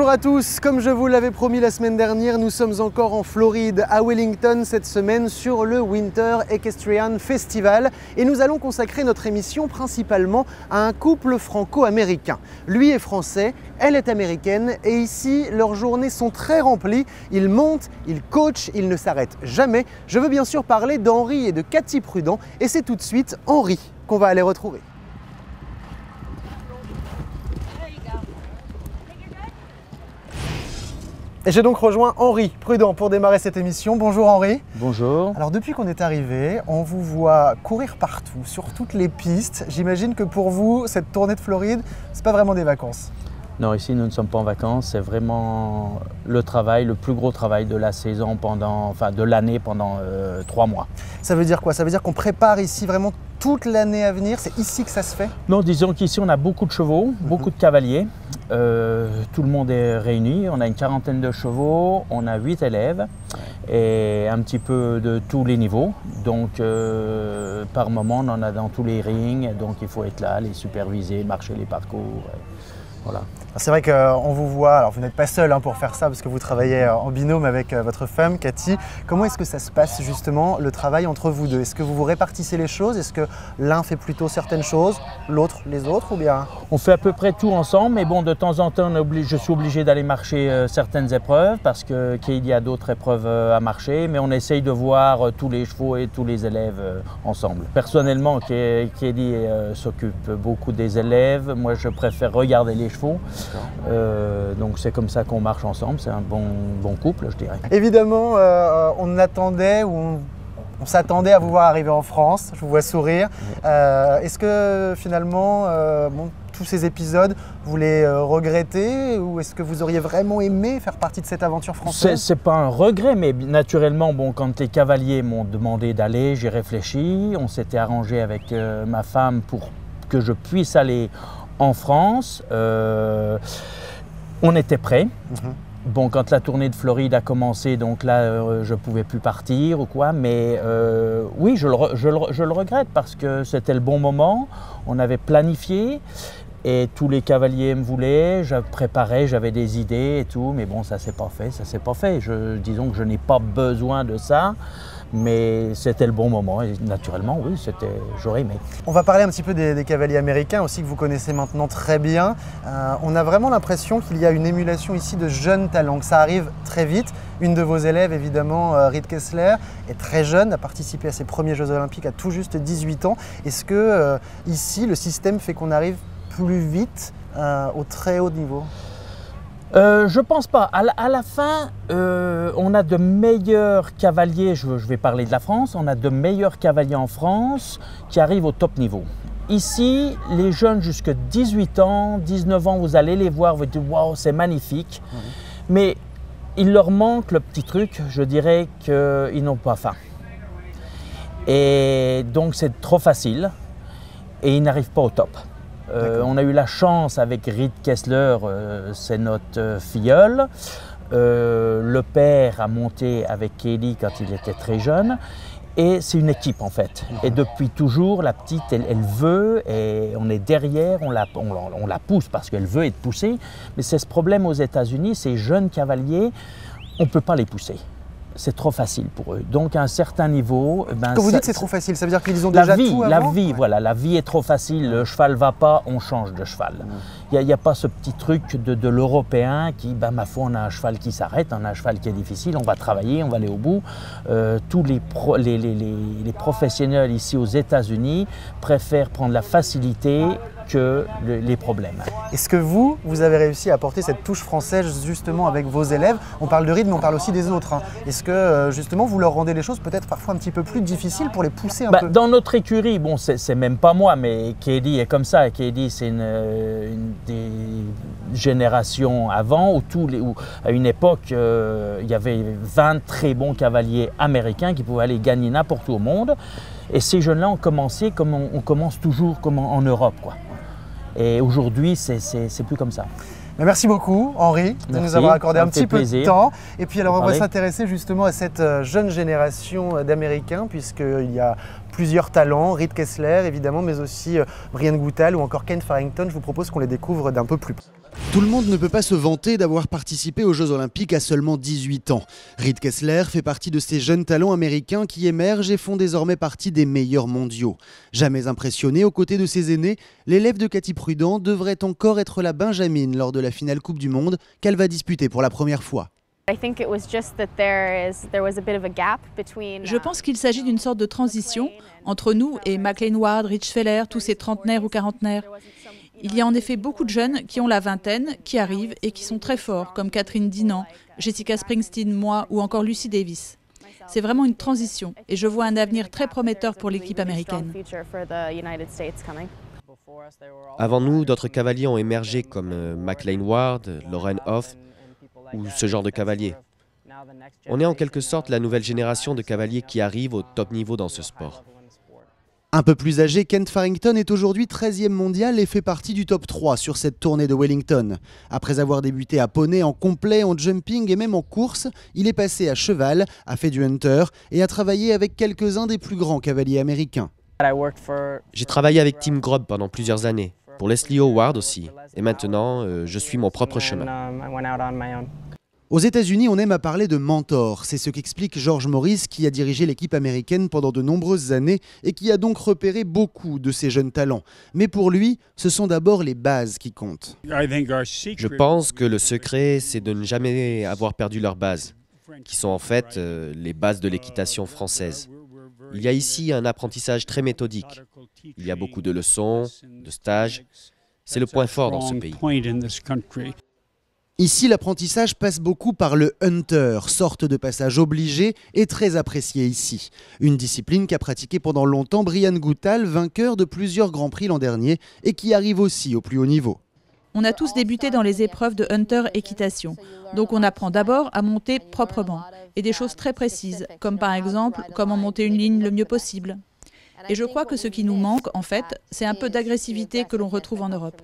Bonjour à tous, comme je vous l'avais promis la semaine dernière, nous sommes encore en Floride, à Wellington cette semaine sur le Winter Equestrian Festival et nous allons consacrer notre émission principalement à un couple franco-américain. Lui est français, elle est américaine et ici leurs journées sont très remplies, ils montent, ils coachent, ils ne s'arrêtent jamais. Je veux bien sûr parler d'Henri et de Cathy Prudent et c'est tout de suite Henri qu'on va aller retrouver. Et j'ai donc rejoint Henri Prudent pour démarrer cette émission. Bonjour Henri. Bonjour. Alors depuis qu'on est arrivé, on vous voit courir partout, sur toutes les pistes. J'imagine que pour vous, cette tournée de Floride, c'est pas vraiment des vacances. Non, ici nous ne sommes pas en vacances, c'est vraiment le travail, le plus gros travail de la saison de l'année pendant 3 mois. Ça veut dire quoi? Ça veut dire qu'on prépare ici vraiment toute l'année à venir? C'est ici que ça se fait? Non, disons qu'ici on a beaucoup de chevaux, beaucoup de cavaliers. Tout le monde est réuni, on a une 40aine de chevaux, on a 8 élèves et un petit peu de tous les niveaux. Donc par moment on en a dans tous les rings, donc il faut être là, les superviser, marcher les parcours. Voilà. C'est vrai qu'on vous voit, alors vous n'êtes pas seul pour faire ça parce que vous travaillez en binôme avec votre femme Cathy. Comment est-ce que ça se passe justement le travail entre vous deux? Est-ce que vous vous répartissez les choses? Est-ce que l'un fait plutôt certaines choses, l'autre les autres ou bien? On fait à peu près tout ensemble, mais bon, de temps en temps je suis obligé d'aller marcher certaines épreuves parce qu'il y a d'autres épreuves à marcher, mais on essaye de voir tous les chevaux et tous les élèves ensemble. Personnellement, Kelly s'occupe beaucoup des élèves, moi je préfère regarder les chevaux. Donc c'est comme ça qu'on marche ensemble, c'est un bon couple je dirais. Évidemment, on attendait ou on s'attendait à vous voir arriver en France, je vous vois sourire. Est-ce que finalement, tous ces épisodes, vous les regrettez ou est-ce que vous auriez vraiment aimé faire partie de cette aventure française? C'est pas un regret, mais naturellement, quand les cavaliers m'ont demandé d'aller, j'ai réfléchi, on s'était arrangé avec ma femme pour que je puisse aller en France, on était prêts. Bon, quand la tournée de Floride a commencé, donc là, je ne pouvais plus partir ou quoi, mais oui, je le regrette parce que c'était le bon moment, on avait planifié et tous les cavaliers me voulaient, je préparais, j'avais des idées et tout, mais bon, ça ne s'est pas fait, disons que je n'ai pas besoin de ça. Mais c'était le bon moment et naturellement, oui, j'aurais aimé. On va parler un petit peu des cavaliers américains aussi que vous connaissez maintenant très bien. On a vraiment l'impression qu'il y a une émulation ici de jeunes talents, que ça arrive très vite. Une de vos élèves, évidemment, Reed Kessler, est très jeune, a participé à ses premiers Jeux Olympiques à tout juste 18 ans. Est-ce que ici, le système fait qu'on arrive plus vite au très haut niveau? Je pense pas. À la fin, on a de meilleurs cavaliers, je vais parler de la France, on a de meilleurs cavaliers en France qui arrivent au top niveau. Ici, les jeunes jusqu'à 18 ans, 19 ans, vous allez les voir, vous dites « waouh, c'est magnifique ». Mais il leur manque le petit truc, je dirais qu'ils n'ont pas faim. Et donc c'est trop facile et ils n'arrivent pas au top. On a eu la chance avec Reed Kessler, c'est notre filleul. Le père a monté avec Kelly quand il était très jeune. Et c'est une équipe en fait. Et depuis toujours, la petite, elle veut et on est derrière, on la pousse parce qu'elle veut être poussée. Mais c'est ce problème aux États-Unis, ces jeunes cavaliers, on ne peut pas les pousser. C'est trop facile pour eux. Donc à un certain niveau… Quand vous dites c'est trop facile, ça veut dire qu'ils ont déjà tout avant? Voilà, la vie est trop facile, le cheval ne va pas, on change de cheval. Il n'y a pas ce petit truc de l'Européen qui, ma foi, on a un cheval qui s'arrête, on a un cheval qui est difficile, on va travailler, on va aller au bout. Tous les professionnels ici aux États-Unis préfèrent prendre la facilité que les problèmes. Est-ce que vous avez réussi à apporter cette touche française justement avec vos élèves? On parle de rythme, on parle aussi des autres. Est-ce que justement vous leur rendez les choses peut-être parfois un petit peu plus difficiles pour les pousser un peu? Dans notre écurie, bon, c'est même pas moi, mais Kelly est comme ça. Kelly, c'est une des générations avant où à une époque, il y avait 20 très bons cavaliers américains qui pouvaient aller gagner n'importe où au monde. Et ces jeunes-là ont commencé comme on commence toujours comme en Europe, quoi. Et aujourd'hui, c'est plus comme ça. Merci beaucoup Henri de nous avoir accordé un petit peu de temps. Et puis alors on va s'intéresser justement à cette jeune génération d'Américains puisqu'il y a plusieurs talents, Reed Kessler évidemment, mais aussi Brian Goodall ou encore Ken Farrington. Je vous propose qu'on les découvre d'un peu plus près. Tout le monde ne peut pas se vanter d'avoir participé aux Jeux Olympiques à seulement 18 ans. Reed Kessler fait partie de ces jeunes talents américains qui émergent et font désormais partie des meilleurs mondiaux. Jamais impressionné aux côtés de ses aînés, l'élève de Cathy Prudent devrait encore être la benjamine lors de la finale Coupe du Monde qu'elle va disputer pour la première fois. Je pense qu'il s'agit d'une sorte de transition entre nous et McLean Ward, Rich Feller, tous ces trentenaires ou quarantenaires. Il y a en effet beaucoup de jeunes qui ont la vingtaine, qui arrivent et qui sont très forts, comme Catherine Dinant, Jessica Springsteen, moi ou encore Lucy Davis. C'est vraiment une transition et je vois un avenir très prometteur pour l'équipe américaine. Avant nous, d'autres cavaliers ont émergé comme McLean Ward, Lauren Hoff ou ce genre de cavaliers. On est en quelque sorte la nouvelle génération de cavaliers qui arrivent au top niveau dans ce sport. Un peu plus âgé, Kent Farrington est aujourd'hui 13e mondial et fait partie du top 3 sur cette tournée de Wellington. Après avoir débuté à poney, en complet, en jumping et même en course, il est passé à cheval, a fait du hunter et a travaillé avec quelques-uns des plus grands cavaliers américains. J'ai travaillé avec Tim Grob pendant plusieurs années, pour Leslie Howard aussi, et maintenant je suis mon propre chemin. Aux États-Unis, on aime à parler de mentor. C'est ce qu'explique George Morris, qui a dirigé l'équipe américaine pendant de nombreuses années et qui a donc repéré beaucoup de ces jeunes talents. Mais pour lui, ce sont d'abord les bases qui comptent. Je pense que le secret, c'est de ne jamais avoir perdu leurs bases, qui sont en fait les bases de l'équitation française. Il y a ici un apprentissage très méthodique. Il y a beaucoup de leçons, de stages. C'est le point fort dans ce pays. Ici, l'apprentissage passe beaucoup par le hunter, sorte de passage obligé et très apprécié ici. Une discipline qu'a pratiquée pendant longtemps Brian Goutal, vainqueur de plusieurs grands prix l'an dernier et qui arrive aussi au plus haut niveau. On a tous débuté dans les épreuves de hunter équitation. Donc on apprend d'abord à monter proprement et des choses très précises, comme par exemple comment monter une ligne le mieux possible. Et je crois que ce qui nous manque, en fait, c'est un peu d'agressivité que l'on retrouve en Europe.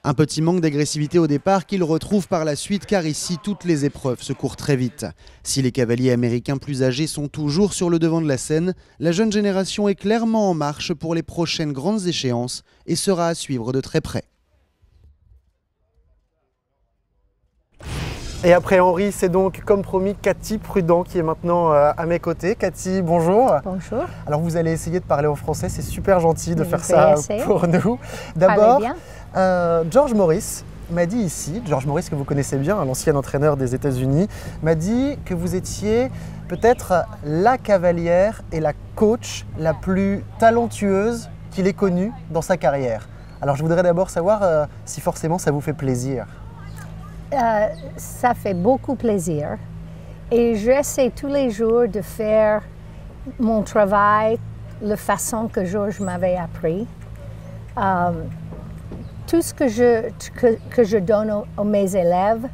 Un petit manque d'agressivité au départ qu'il retrouve par la suite car ici toutes les épreuves se courent très vite. Si les cavaliers américains plus âgés sont toujours sur le devant de la scène, la jeune génération est clairement en marche pour les prochaines grandes échéances et sera à suivre de très près. Et après Henri, c'est donc comme promis Cathy Prudent qui est maintenant à mes côtés. Cathy, bonjour. Bonjour. Alors vous allez essayer de parler en français, c'est super gentil de faire ça pour nous. D'abord, George Morris m'a dit ici, George Morris que vous connaissez bien, l'ancien entraîneur des États-Unis, m'a dit que vous étiez peut-être la cavalière et la coach la plus talentueuse qu'il ait connue dans sa carrière. Alors je voudrais d'abord savoir si forcément ça vous fait plaisir. Ça fait beaucoup plaisir et j'essaie tous les jours de faire mon travail de la façon que George m'avait appris. Tout ce que je donne à mes élèves,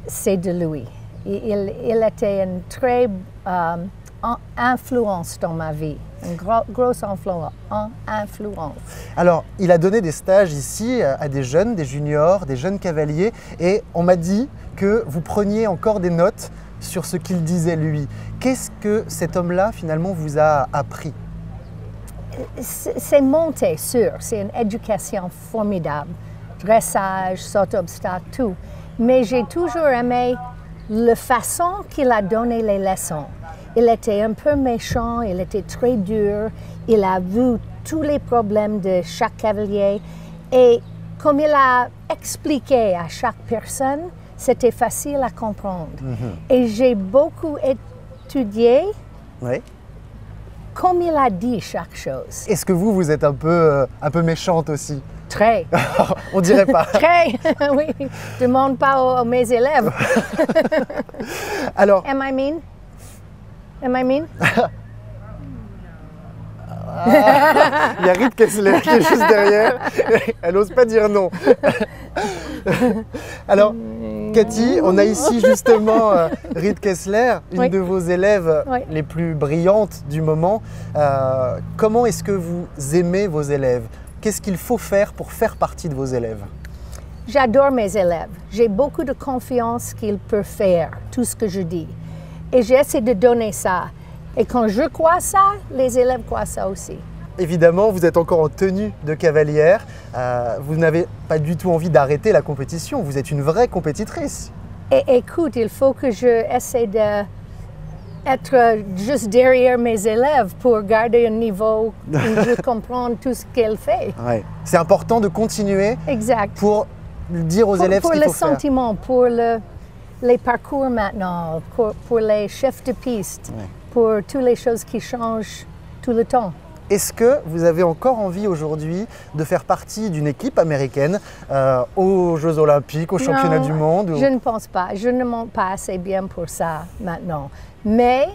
c'est de lui. Il était une très influence dans ma vie, une grosse influence. Alors, il a donné des stages ici à des jeunes, des juniors, des jeunes cavaliers, et on m'a dit que vous preniez encore des notes sur ce qu'il disait lui. Qu'est-ce que cet homme-là, finalement, vous a appris? C'est monté sûr, c'est une éducation formidable, dressage, saut obstacle, tout. Mais j'ai toujours aimé la façon qu'il a donné les leçons. Il était un peu méchant, il était très dur, il a vu tous les problèmes de chaque cavalier et comme il a expliqué à chaque personne, c'était facile à comprendre. Et j'ai beaucoup étudié comme il a dit chaque chose. Est-ce que vous êtes un peu méchante aussi? Très. On dirait pas. Très, oui. Demande pas à mes élèves. Alors. Am I mean? Am I mean? Il y a Reed Kessler qui est juste derrière. Elle n'ose pas dire non. Alors, Cathy, on a ici justement Reed Kessler, une de vos élèves les plus brillantes du moment. Comment est-ce que vous aimez vos élèves? Qu'est-ce qu'il faut faire pour faire partie de vos élèves? J'adore mes élèves. J'ai beaucoup de confiance qu'ils peuvent faire tout ce que je dis. Et j'essaie de donner ça. Et quand je crois ça, les élèves croient ça aussi. évidemment, vous êtes encore en tenue de cavalière. Vous n'avez pas du tout envie d'arrêter la compétition. Vous êtes une vraie compétitrice. Écoute, il faut que j'essaie d'être juste derrière mes élèves pour garder un niveau où je comprends tout ce qu'elle fait. Ouais. C'est important de continuer pour dire aux élèves ce qu'il faut faire. Pour le sentiment, pour les parcours maintenant, pour les chefs de piste, pour toutes les choses qui changent tout le temps. Est-ce que vous avez encore envie aujourd'hui de faire partie d'une équipe américaine aux Jeux Olympiques, aux Championnats du Monde Je ne pense pas. Je ne monte pas assez bien pour ça maintenant. Mais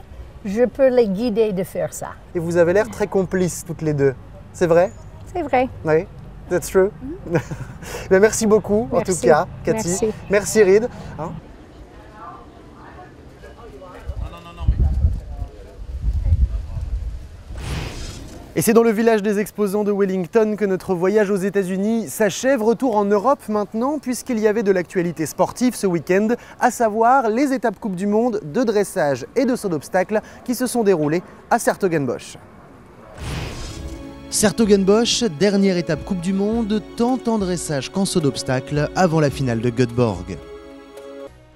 je peux les guider de faire ça. Et vous avez l'air très complices toutes les deux. C'est vrai? C'est vrai. Oui, that's true. Merci beaucoup en tout cas, Cathy. Merci Reed. Et c'est dans le village des exposants de Wellington que notre voyage aux États-Unis s'achève. Retour en Europe maintenant, puisqu'il y avait de l'actualité sportive ce week-end, à savoir les étapes Coupe du Monde de dressage et de saut d'obstacle qui se sont déroulées à 's-Hertogenbosch. 's-Hertogenbosch, dernière étape Coupe du Monde, tant en dressage qu'en saut d'obstacle avant la finale de Göteborg.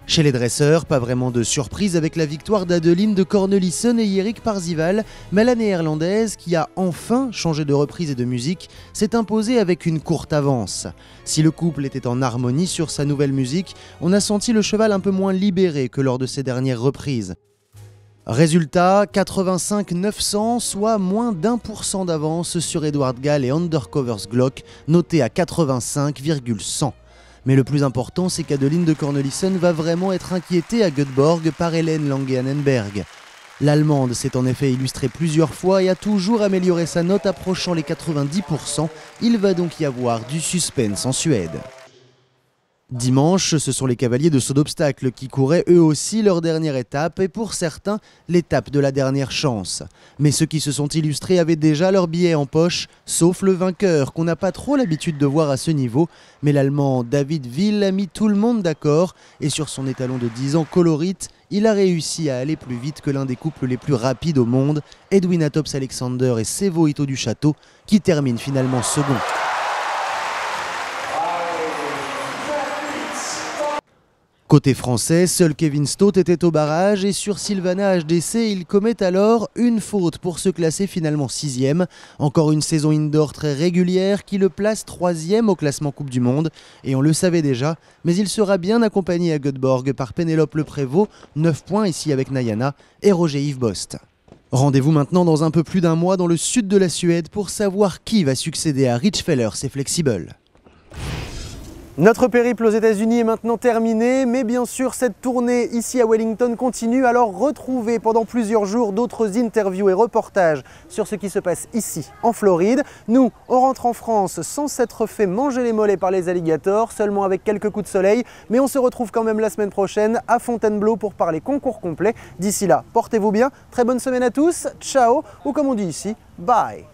Chez les dresseurs, pas vraiment de surprise avec la victoire d'Adeline de Cornelissen et Erik Parzival, mais la néerlandaise, qui a enfin changé de reprise et de musique, s'est imposée avec une courte avance. Si le couple était en harmonie sur sa nouvelle musique, on a senti le cheval un peu moins libéré que lors de ses dernières reprises. Résultat, 85-900, soit moins d'1% d'avance sur Edward Gall et Undercovers Glock, noté à 85,100. Mais le plus important, c'est qu'Adeline de Cornelissen va vraiment être inquiétée à Göteborg par Hélène Lange-Annenberg. L'Allemande s'est en effet illustrée plusieurs fois et a toujours amélioré sa note approchant les 90%. Il va donc y avoir du suspense en Suède. Dimanche, ce sont les cavaliers de saut d'obstacle qui couraient eux aussi leur dernière étape et pour certains, l'étape de la dernière chance. Mais ceux qui se sont illustrés avaient déjà leur billet en poche, sauf le vainqueur qu'on n'a pas trop l'habitude de voir à ce niveau. Mais l'Allemand David Will a mis tout le monde d'accord et sur son étalon de 10 ans colorite, il a réussi à aller plus vite que l'un des couples les plus rapides au monde, Edwina Tops-Alexander et Sevo Ito du Château, qui terminent finalement second. Côté français, seul Kevin Stott était au barrage et sur Sylvana HDC, il commet alors une faute pour se classer finalement 6e. Encore une saison indoor très régulière qui le place 3e au classement Coupe du Monde. Et on le savait déjà, mais il sera bien accompagné à Göteborg par Pénélope Leprévost, 9 points ici avec Nayana et Roger-Yves Bost. Rendez-vous maintenant dans un peu plus d'un mois dans le sud de la Suède pour savoir qui va succéder à Rich Fellers et Flexible. Notre périple aux États-Unis est maintenant terminé, mais bien sûr cette tournée ici à Wellington continue, alors retrouvez pendant plusieurs jours d'autres interviews et reportages sur ce qui se passe ici en Floride. Nous, on rentre en France sans s'être fait manger les mollets par les alligators, seulement avec quelques coups de soleil, mais on se retrouve quand même la semaine prochaine à Fontainebleau pour parler concours complet. D'ici là, portez-vous bien, très bonne semaine à tous, ciao, ou comme on dit ici, bye.